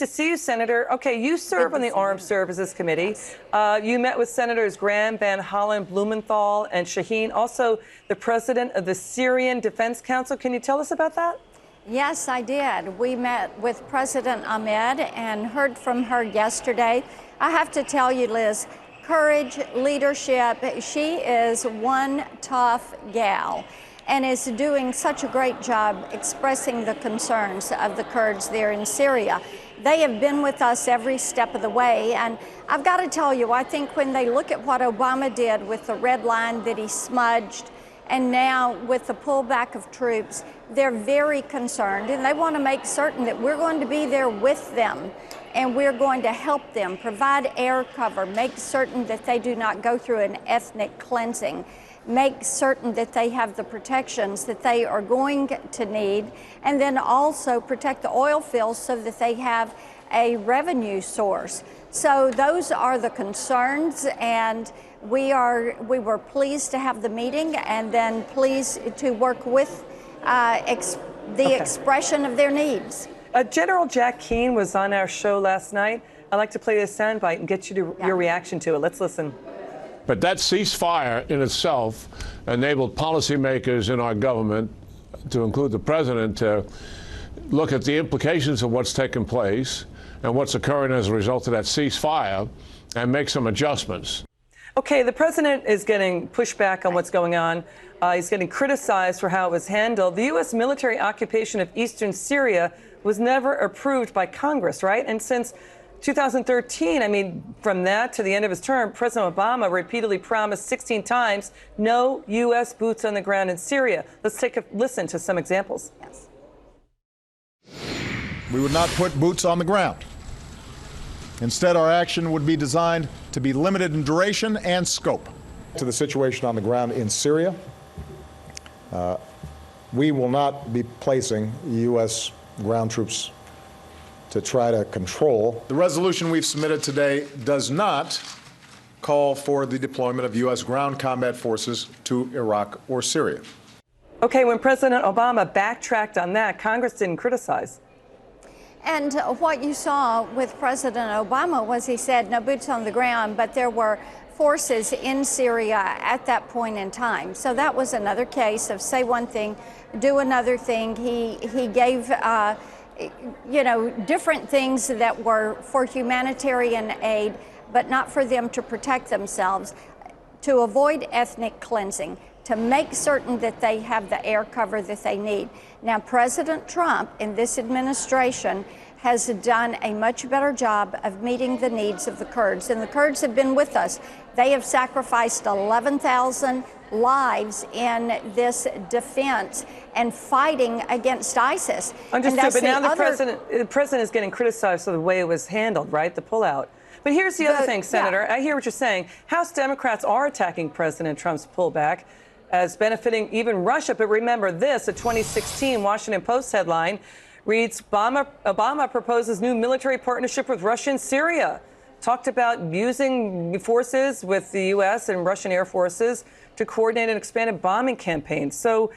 to see you, Senator. Okay, you serve on the Armed Services Committee. You met with Senators Graham, Van Hollen, Blumenthal, and Shaheen, also the president of the Syrian Defense Council. Can you tell us about that? Yes, I did. We met with President Ahmed and heard from her yesterday. I have to tell you, Liz, courage, leadership, she is one tough gal and is doing such a great job expressing the concerns of the Kurds there in Syria. They have been with us every step of the way, and I've got to tell you, I think when they look at what Obama did with the red line that he smudged, and now with the pullback of troops, they're very concerned, and they want to make certain that we're going to be there with them, and we're going to help them, provide air cover, make certain that they do not go through an ethnic cleansing, make certain that they have the protections that they are going to need, and then also protect the oil fields so that they have a revenue source. So those are the concerns, and we were pleased to have the meeting and then pleased to work with the expression of their needs. General Jack Keane was on our show last night. I'd like to play this soundbite and get you to your reaction to it. Let's listen. But that ceasefire in itself enabled policymakers in our government, to include the president, to look at the implications of what's taken place and what's occurring as a result of that ceasefire and make some adjustments. Okay, the president is getting pushback on what's going on. He's getting criticized for how it was handled. The U.S. military occupation of eastern Syria was never approved by Congress, right? And since 2013, I mean, from that to the end of his term, President Obama repeatedly promised 16 times no U.S. boots on the ground in Syria. Let's take a listen to some examples. Yes. We would not put boots on the ground. Instead, our action would be designed to be limited in duration and scope. To the situation on the ground in Syria, we will not be placing U.S. ground troops to try to control. The resolution we've submitted today does not call for the deployment of U.S. ground combat forces to Iraq or Syria. Okay, when President Obama backtracked on that, Congress didn't criticize. And what you saw with President Obama was he said no boots on the ground, but there were forces in Syria at that point in time. So that was another case of say one thing, do another thing. He gave different things that were for humanitarian aid, but not for them to protect themselves, to avoid ethnic cleansing, to make certain that they have the air cover that they need. Now, President Trump in this administration has done a much better job of meeting the needs of the Kurds, and the Kurds have been with us. They have sacrificed 11,000 lives in this defense and fighting against ISIS. Understood, but now the president is getting criticized for the way it was handled, right? The pullout. But here's the other thing, Senator. Yeah. I hear what you're saying. House Democrats are attacking President Trump's pullback as benefiting even Russia. But remember this, a 2016 Washington Post headline reads, Obama proposes new military partnership with Russia and Syria. Talked about using forces with the U.S. and Russian air forces to coordinate an expanded bombing campaign. So,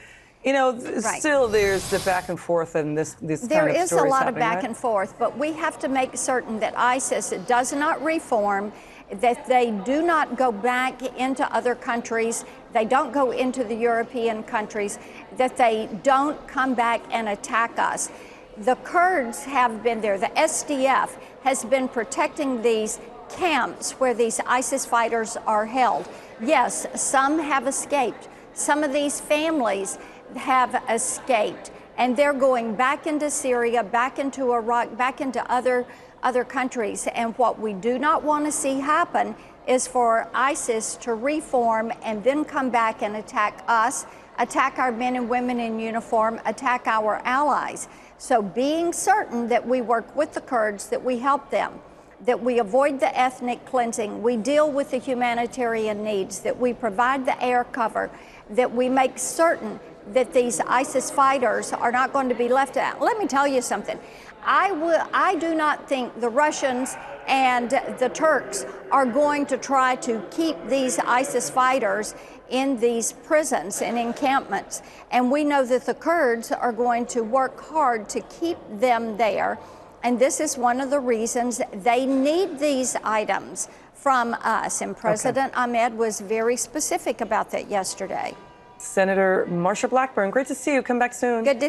still there's the back and forth and this kind of stories There is a lot of back right? and forth, but we have to make certain that ISIS does not reform, that they do not go back into other countries, they don't go into the European countries, that they don't come back and attack us. The Kurds have been there. The SDF has been protecting these camps where these ISIS fighters are held. Yes, some have escaped. Some of these families have escaped, and they're going back into Syria, back into Iraq, back into other countries. And what we do not want to see happen is for ISIS to reform and then come back and attack us, attack our men and women in uniform, attack our allies. So being certain that we work with the Kurds, that we help them, that we avoid the ethnic cleansing, we deal with the humanitarian needs, that we provide the air cover, that we make certain that these ISIS fighters are not going to be left out. Let me tell you something. I do not think the Russians and the Turks are going to try to keep these ISIS fighters in these prisons and encampments. And we know that the Kurds are going to work hard to keep them there And this is one of the reasons they need these items from us. And President Ahmed was very specific about that yesterday. Senator Marsha Blackburn, great to see you. Come back soon. Good to